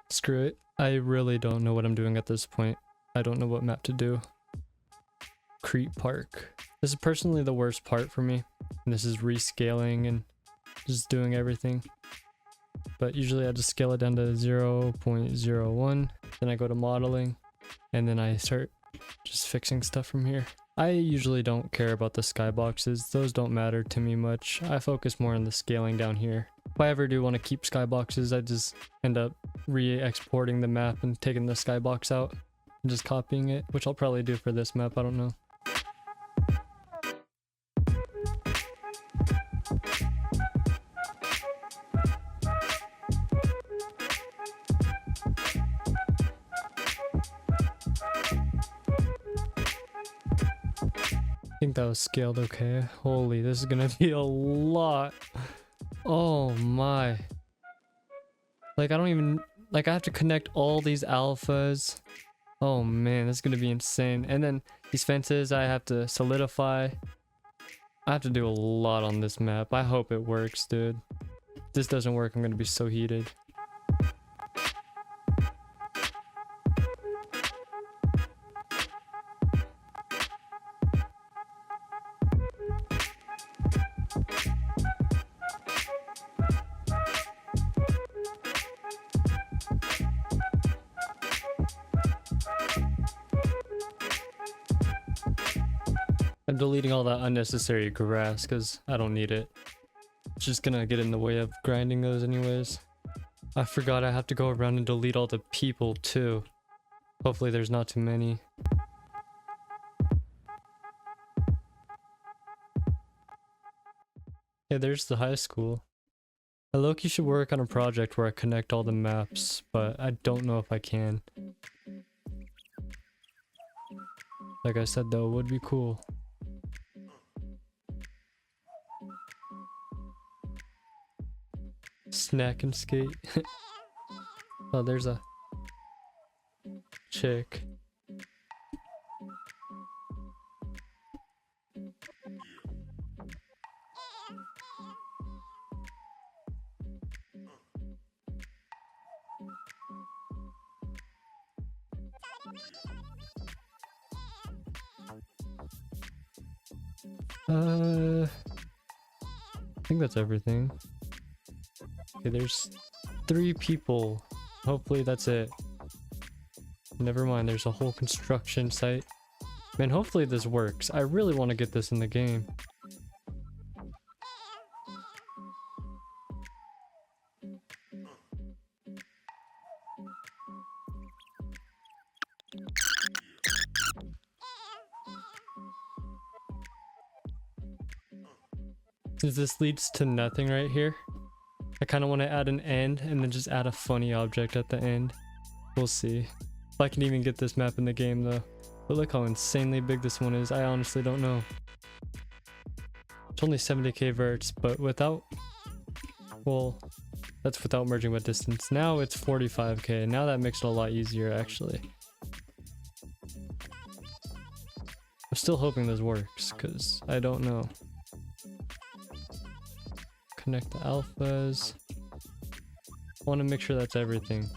Screw it. I really don't know what I'm doing at this point. I don't know what map to do. Crete Park. This is personally the worst part for me. And this is rescaling and just doing everything. But usually I just scale it down to 0.01. Then I go to modeling. And then I start just fixing stuff from here. I usually don't care about the skyboxes. Those don't matter to me much. I focus more on the scaling down here. If I ever do want to keep skyboxes, I just end up re-exporting the map and taking the skybox out and just copying it, which I'll probably do for this map, I don't know. I think that was scaled okay. Holy, this is gonna be a lot. Oh my. Like, I don't even... Like, I have to connect all these alphas. Oh man, this is gonna be insane. And then these fences I have to solidify. I have to do a lot on this map. I hope it works, dude. If this doesn't work, I'm gonna be so heated. I'm deleting all that unnecessary grass because I don't need it. It's just gonna get in the way of grinding those anyways. I forgot I have to go around and delete all the people too. Hopefully there's not too many. Yeah, there's the high school. I low-key should work on a project where I connect all the maps, but I don't know if I can. Like I said though, it would be cool. Snack and skate. Oh, there's a chick. I think that's everything. Okay, there's 3 people. Hopefully that's it. Never mind, there's a whole construction site. Man, hopefully this works. I really want to get this in the game. Since this leads to nothing right here, I kind of want to add an end and then just add a funny object at the end. We'll see. If I can even get this map in the game though. But look how insanely big this one is. I honestly don't know. It's only 70k verts, but without... Well, that's without merging with distance. Now it's 45k. Now that makes it a lot easier actually. I'm still hoping this works, because I don't know. Connect the alphas. I want to make sure that's everything.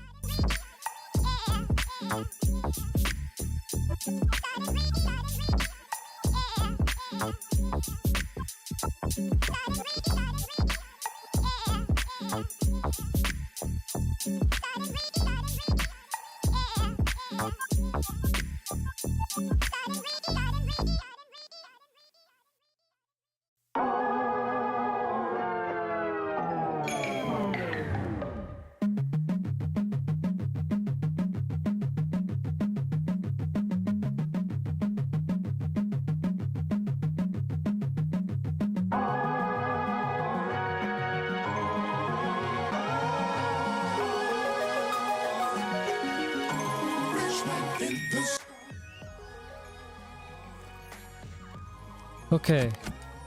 Okay,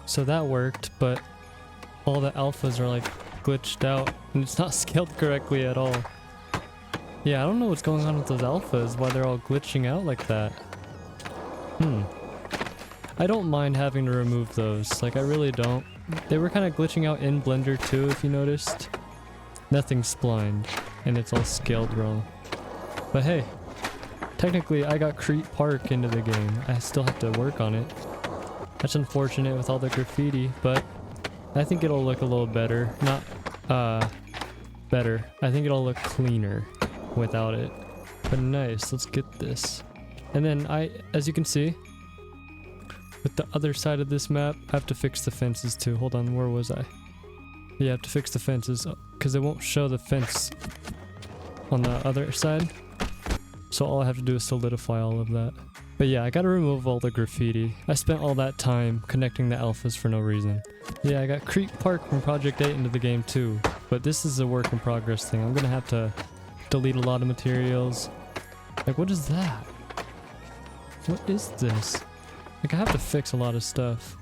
so that worked, but all the alphas are like glitched out and it's not scaled correctly at all. Yeah, I don't know what's going on with those alphas, why they're all glitching out like that. I don't mind having to remove those, like I really don't. They were kind of glitching out in Blender too, if you noticed. Nothing splined. and it's all scaled wrong. But hey, technically I got Crete Park into the game. I still have to work on it. That's unfortunate with all the graffiti, but I think it'll look a little better. Not better. I think it'll look cleaner without it. But nice, let's get this. And then as you can see, with the other side of this map, I have to fix the fences too. Hold on, where was I? Yeah, I have to fix the fences because it won't show the fence on the other side. So all I have to do is solidify all of that. But yeah, I gotta remove all the graffiti. I spent all that time connecting the alphas for no reason. Yeah, I got Crete Park from Project 8 into the game too. But this is a work in progress thing. I'm gonna have to delete a lot of materials. Like, what is that? What is this? Like, I have to fix a lot of stuff.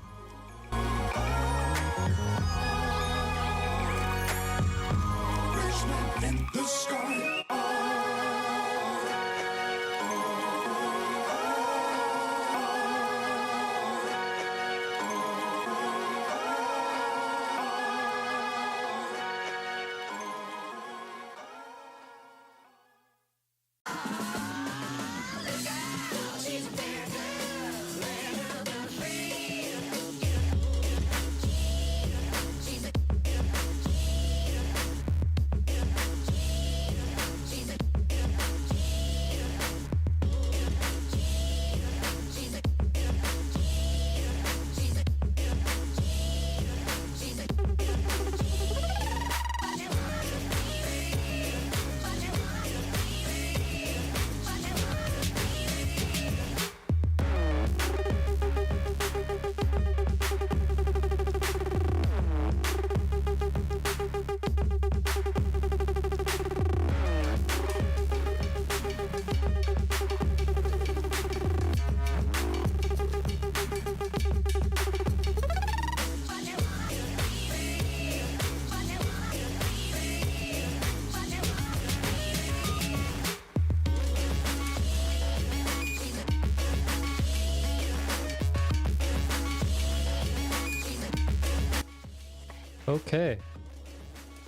Okay.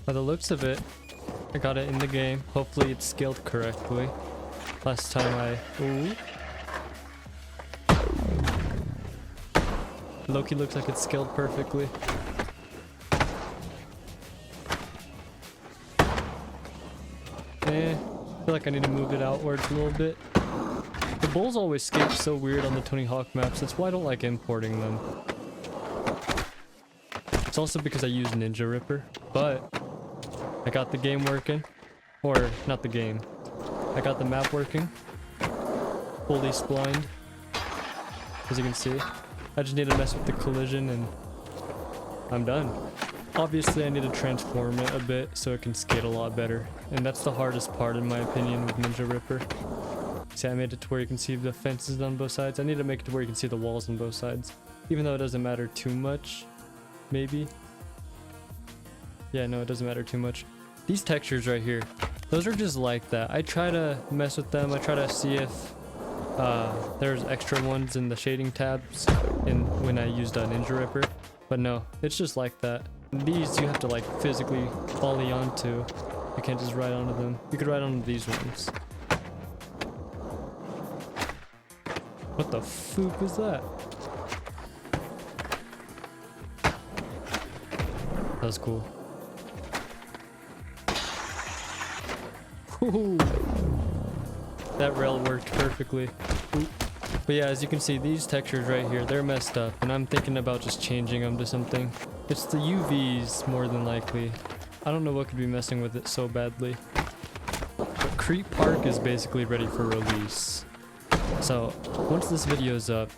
By the looks of it, I got it in the game. Hopefully it's scaled correctly. Last time ooh. Loki looks like it's scaled perfectly. I feel like I need to move it outwards a little bit. The bulls always skate so weird on the Tony Hawk maps. That's why I don't like importing them. It's also because I use Ninja Ripper, but I got the game working. Or, not the game. I got the map working. Fully splined. As you can see. I just need to mess with the collision and I'm done. Obviously I need to transform it a bit so it can skate a lot better. And that's the hardest part in my opinion with Ninja Ripper. See, I made it to where you can see the fences on both sides. I need to make it to where you can see the walls on both sides. Even though it doesn't matter too much. Maybe. Yeah, no, it doesn't matter too much. These textures right here, those are just like that. I try to mess with them. I try to see if there's extra ones in the shading tabs when I used a Ninja Ripper. But no, it's just like that. These you have to like physically volley onto. You can't just ride onto them. You could ride onto these ones. What the fuck is that? That was cool. Ooh. That rail worked perfectly. Ooh. But yeah, as you can see, these textures right here, they're messed up. And I'm thinking about just changing them to something. It's the UVs more than likely. I don't know what could be messing with it so badly. But Crete Park is basically ready for release. So once this video is up,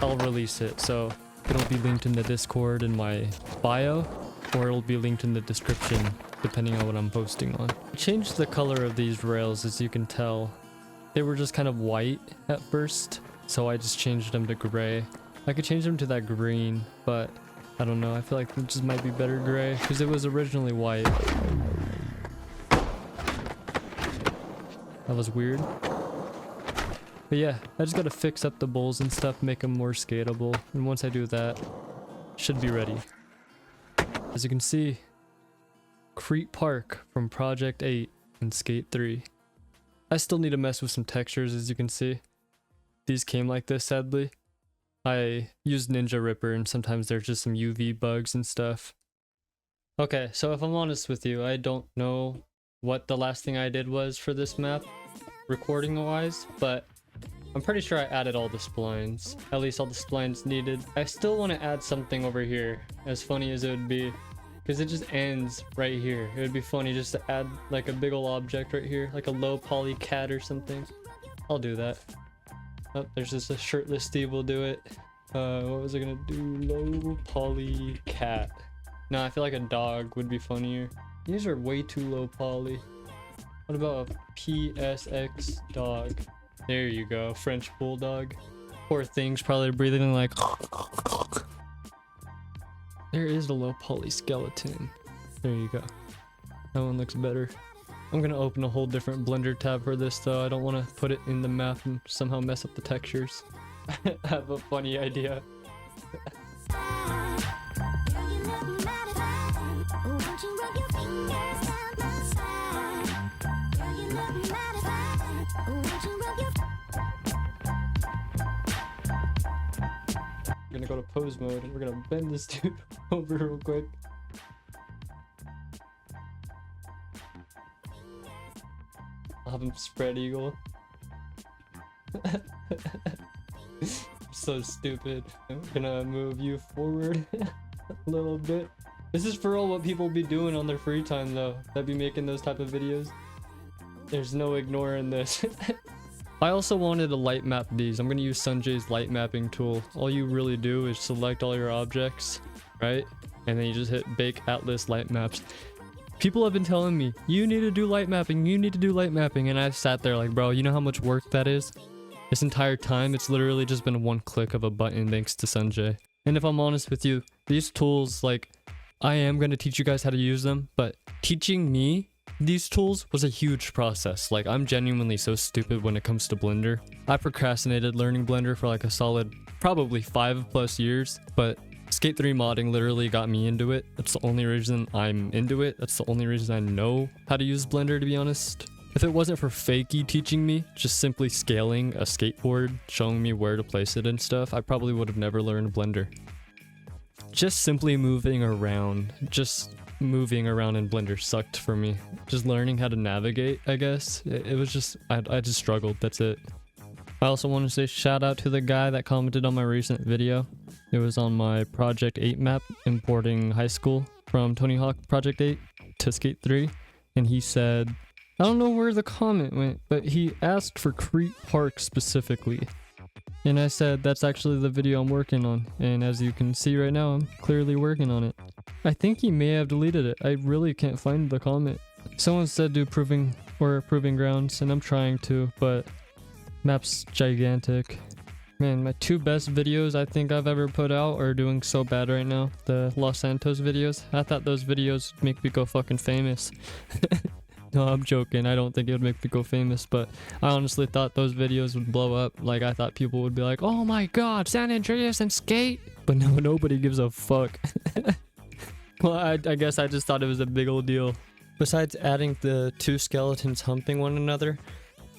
I'll release it. So it'll be linked in the Discord in my bio. Or it'll be linked in the description, depending on what I'm posting on. I changed the color of these rails, as you can tell. They were just kind of white at first, so I just changed them to gray. I could change them to that green, but I don't know. I feel like it just might be better gray, because it was originally white. That was weird. But yeah, I just gotta fix up the bulls and stuff, make them more skatable. And once I do that, should be ready. As you can see, Crete Park from Project 8 in Skate 3. I still need to mess with some textures, as you can see. These came like this, sadly. I used Ninja Ripper and sometimes there's just some UV bugs and stuff. Okay, so if I'm honest with you, I don't know what the last thing I did was for this map, recording wise, but I'm pretty sure I added all the splines. At least all the splines needed. I still want to add something over here, as funny as it would be, because it just ends right here. It would be funny just to add like a big ol' object right here, like a low poly cat or something. I'll do that. Oh, there's just a shirtless Steve will do it. What was I gonna do? Low poly cat. No, I feel like a dog would be funnier. These are way too low poly. What about a PSX dog? There you go, French bulldog. Poor thing's probably breathing like. There is a low poly skeleton. There you go. That one looks better. I'm gonna open a whole different Blender tab for this though. I don't want to put it in the map and somehow mess up the textures. I have a funny idea. I'm gonna go to pose mode and we're gonna bend this dude over real quick. I'll have him spread eagle. So stupid. I'm gonna move you forward a little bit. This is for all what people be doing on their free time though, that be making those type of videos. There's no ignoring this. I also wanted to light map these. I'm gonna use Sanjay's light mapping tool. All you really do is select all your objects, right? And then you just hit bake atlas light maps. People have been telling me, you need to do light mapping, you need to do light mapping, and I've sat there like, bro, you know how much work that is? This entire time, it's literally just been one click of a button thanks to Sanjay. And if I'm honest with you, these tools, like, I am going to teach you guys how to use them, but teaching me these tools was a huge process. Like, I'm genuinely so stupid when it comes to Blender. I procrastinated learning Blender for like a solid, probably 5+ years, but Skate 3 modding literally got me into it. That's the only reason I'm into it. That's the only reason I know how to use Blender, to be honest. If it wasn't for Fakey teaching me, just simply scaling a skateboard, showing me where to place it and stuff, I probably would have never learned Blender. Just simply moving around in Blender sucked for me. Just learning how to navigate, I guess. It was just, I just struggled, that's it. I also want to say shout out to the guy that commented on my recent video. It was on my Project 8 map, importing high school from Tony Hawk Project 8 to Skate 3. And he said, I don't know where the comment went, but he asked for Crete Park specifically. And I said, that's actually the video I'm working on. And as you can see right now, I'm clearly working on it. I think he may have deleted it. I really can't find the comment. Someone said do proving grounds, and I'm trying to, but map's gigantic. Man, my 2 best videos I think I've ever put out are doing so bad right now. The Los Santos videos. I thought those videos would make me go fucking famous. No, I'm joking. I don't think it would make me go famous, but I honestly thought those videos would blow up. Like, I thought people would be like, oh my god, San Andreas and skate? But no, nobody gives a fuck. Well, I guess I just thought it was a big old deal. Besides adding the 2 skeletons humping one another,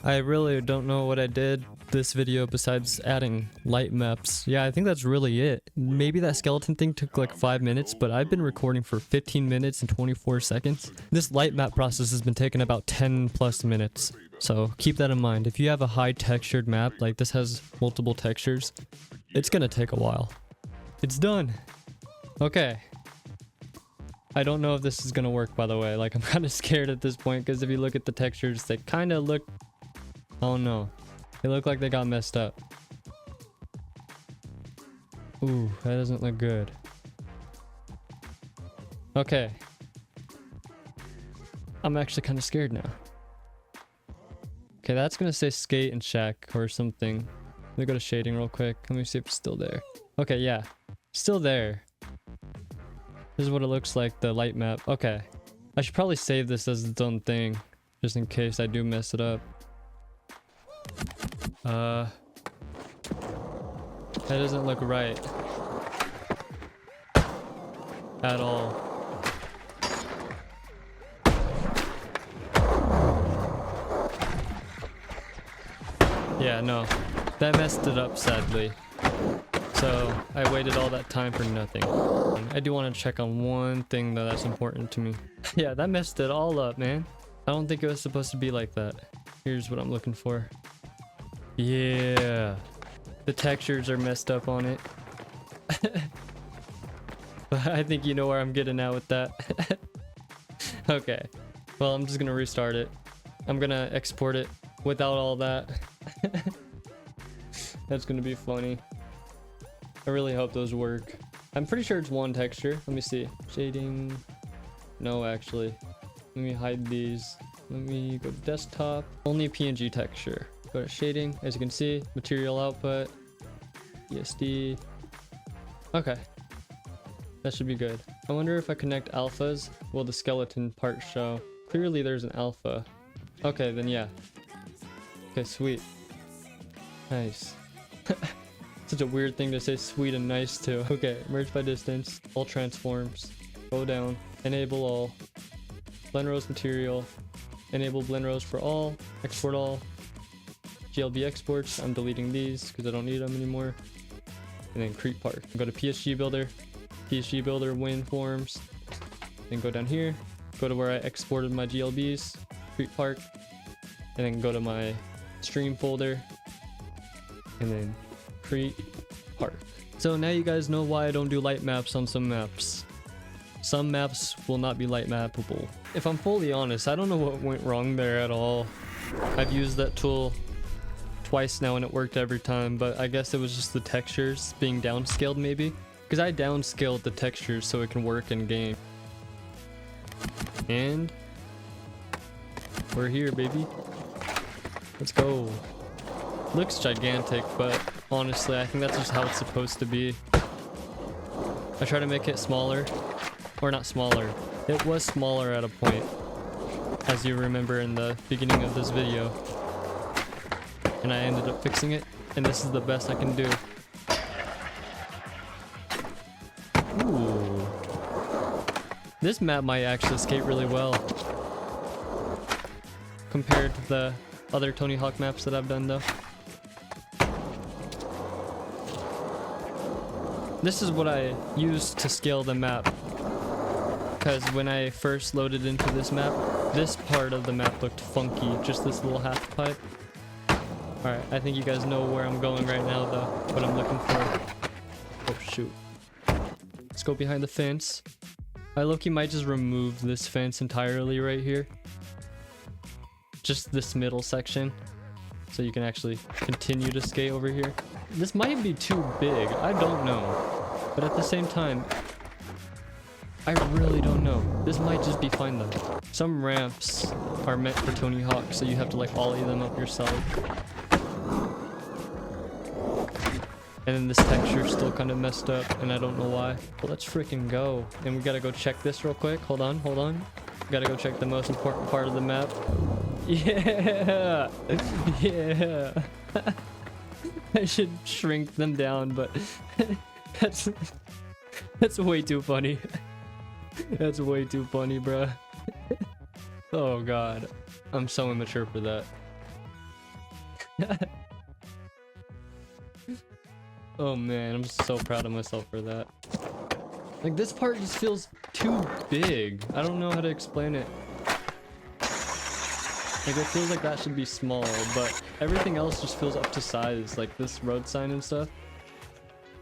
I really don't know what I did this video besides adding light maps. Yeah, I think that's really it. Maybe that skeleton thing took like 5 minutes, but I've been recording for 15 minutes and 24 seconds. This light map process has been taking about 10+ minutes. So keep that in mind. If you have a high textured map, like this has multiple textures, it's gonna take a while. It's done. Okay. I don't know if this is gonna work, by the way. Like, I'm kind of scared at this point because if you look at the textures, they kind of look, oh no, they look like they got messed up. Ooh, that doesn't look good. Okay. I'm actually kind of scared now. Okay, that's gonna say skate and shack or something. Let me go to shading real quick. Let me see if it's still there. Okay, yeah. Still there. This is what it looks like, the light map. Okay. I should probably save this as its own thing, just in case I do mess it up. That doesn't look right. At all. Yeah, no. That messed it up, sadly. So I waited all that time for nothing. I do want to check on one thing though that's important to me. Yeah, that messed it all up, man. I don't think it was supposed to be like that. Here's what I'm looking for. Yeah. The textures are messed up on it. But I think you know where I'm getting at with that. Okay. Well, I'm just gonna restart it. I'm gonna export it without all that. That's gonna be funny. I really hope those work. I'm pretty sure it's one texture. Let me see. Shading. No, actually. Let me hide these. Let me go to desktop. Only PNG texture. Go to shading. As you can see, material output. ESD. Okay. That should be good. I wonder if I connect alphas, will the skeleton part show? Clearly there's an alpha. Okay, then yeah. Okay, sweet. Nice. Such a weird thing to say sweet and nice to. Okay, merge by distance, all transforms, go down, enable all, blend rows material, enable blend rows for all, export all, GLB exports, I'm deleting these because I don't need them anymore, and then Crete Park. Go to PSG Builder, win forms, then go down here, go to where I exported my GLBs, Crete Park, and then go to my stream folder, and then Crete Park. So now you guys know why I don't do light maps on some maps. Some maps will not be light mappable. If I'm fully honest, I don't know what went wrong there at all. I've used that tool twice now and it worked every time, but I guess it was just the textures being downscaled maybe. Because I downscaled the textures so it can work in game. And we're here, baby. Let's go. Looks gigantic, but honestly, I think that's just how it's supposed to be. I try to make it smaller, or not smaller. It was smaller at a point, as you remember in the beginning of this video. And I ended up fixing it, and this is the best I can do. Ooh. This map might actually skate really well compared to the other Tony Hawk maps that I've done though. This is what I used to scale the map, because when I first loaded into this map, this part of the map looked funky, just this little half pipe. Alright, I think you guys know where I'm going right now though, what I'm looking for. Oh shoot. Let's go behind the fence. I low-key might just remove this fence entirely right here. Just this middle section, so you can actually continue to skate over here. This might be too big, I don't know. But at the same time, I really don't know. This might just be fine though. Some ramps are meant for Tony Hawk, so you have to like ollie them up yourself. And then this texture's still kind of messed up, and I don't know why. But let's freaking go. And we gotta go check this real quick. Hold on. We gotta go check the most important part of the map. Yeah! Yeah! I should shrink them down, but that's way too funny. That's way too funny, bruh. Oh god. I'm so immature for that. Oh man, I'm so proud of myself for that. Like, this part just feels too big. I don't know how to explain it. Like, it feels like that should be small, but everything else just feels up to size. Like this road sign and stuff.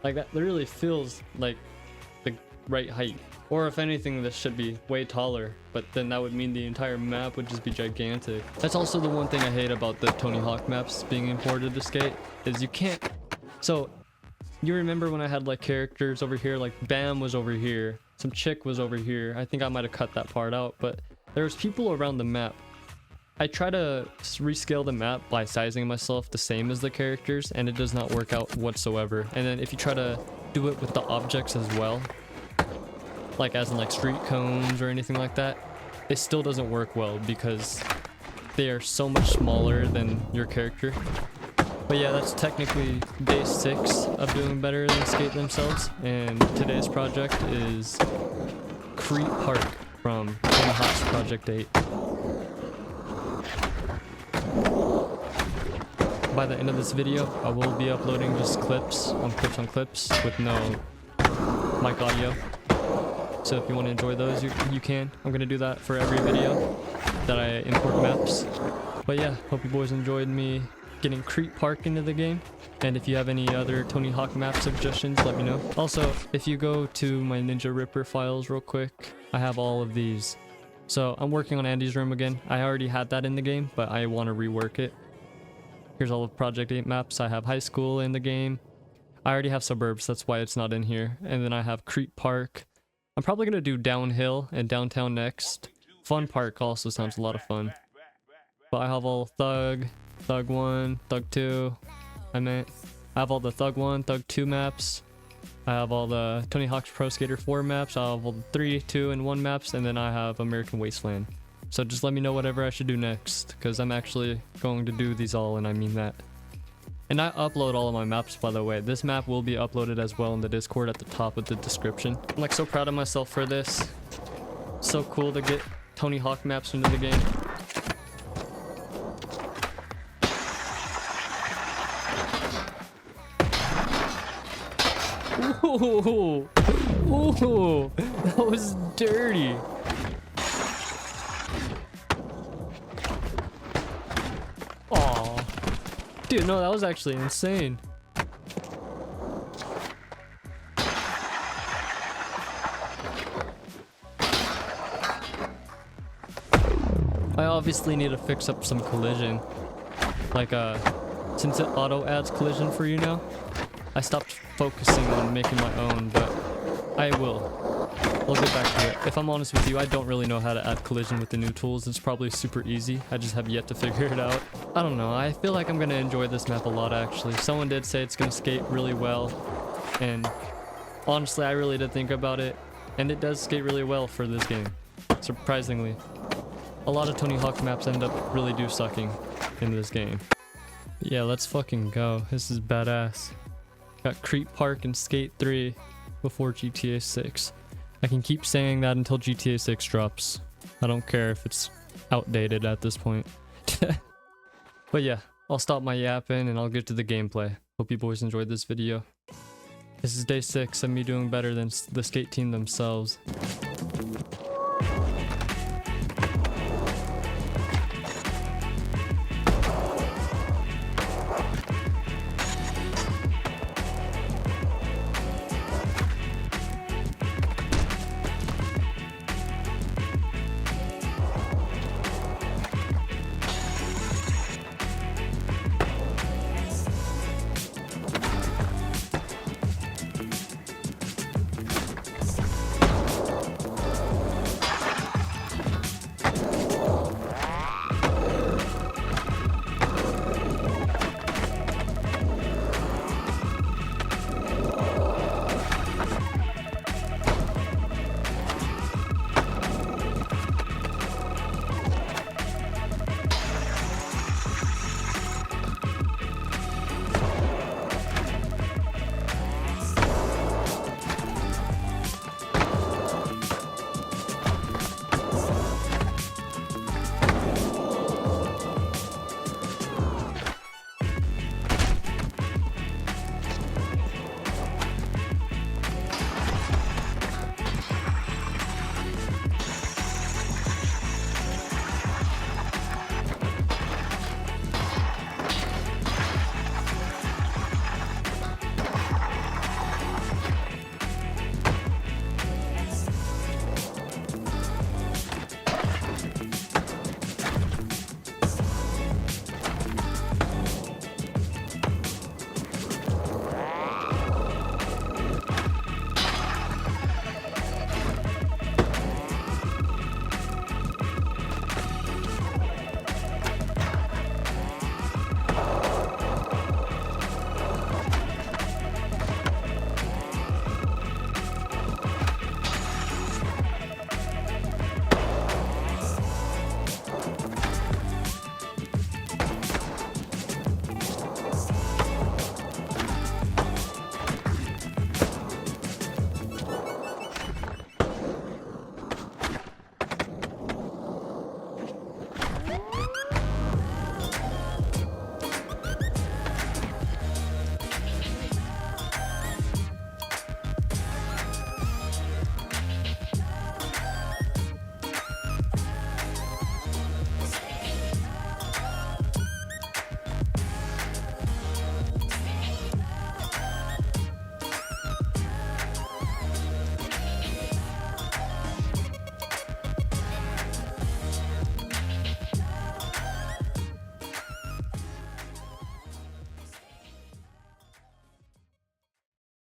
Like, that literally feels like the right height. Or if anything, this should be way taller, but then that would mean the entire map would just be gigantic. That's also the one thing I hate about the Tony Hawk maps being imported to skate, is you can't... So, you remember when I had like characters over here, like Bam was over here, some chick was over here. I think I might have cut that part out, but there was people around the map. I try to rescale the map by sizing myself the same as the characters, and it does not work out whatsoever. And then if you try to do it with the objects as well, like as in like street cones or anything like that, it still doesn't work well because they are so much smaller than your character. But yeah, that's technically day 6 of doing better than skate themselves, and today's project is Crete Park from Tony Hawk's Project 8. by the end of this video, I will be uploading just clips on clips with no mic audio. So if you want to enjoy those, you can. I'm gonna do that for every video that I import maps. But yeah, hope you boys enjoyed me getting Crete Park into the game. And if you have any other Tony Hawk map suggestions, let me know. Also, if you go to my Ninja Ripper files real quick, I have all of these. So I'm working on Andy's room again. I already had that in the game, but I want to rework it. Here's all of Project 8 maps. I have high school in the game. I already have suburbs, that's why it's not in here. And then I have Crete Park. I'm probably going to do downhill and downtown next. Fun Park also sounds a lot of fun. But I have all Thug 1, Thug 2. I have all the Thug 1, Thug 2 maps. I have all the Tony Hawk's Pro Skater 4 maps. I have all the 3, 2, and 1 maps. And then I have American Wasteland. So just let me know whatever I should do next, because I'm actually going to do these all, and I mean that. And I upload all of my maps, by the way. This map will be uploaded as well in the Discord at the top of the description. I'm like so proud of myself for this. So cool to get Tony Hawk maps into the game. Ooh, ooh, that was dirty. Aw, dude, no, that was actually insane. I obviously need to fix up some collision. Like, since it auto adds collision for you now, I stopped focusing on making my own, but I will. I'll get back to it. If I'm honest with you, I don't really know how to add collision with the new tools. It's probably super easy. I just have yet to figure it out. I don't know. I feel like I'm going to enjoy this map a lot, actually. Someone did say it's going to skate really well. And honestly, I really did think about it. And it does skate really well for this game. Surprisingly. A lot of Tony Hawk maps end up really sucking in this game. Yeah, let's fucking go. This is badass. Got Crete Park and Skate 3 before GTA 6. I can keep saying that until GTA 6 drops. I don't care if it's outdated at this point. But yeah, I'll stop my yapping and I'll get to the gameplay. Hope you boys enjoyed this video. This is day 6 of me doing better than the skate team themselves.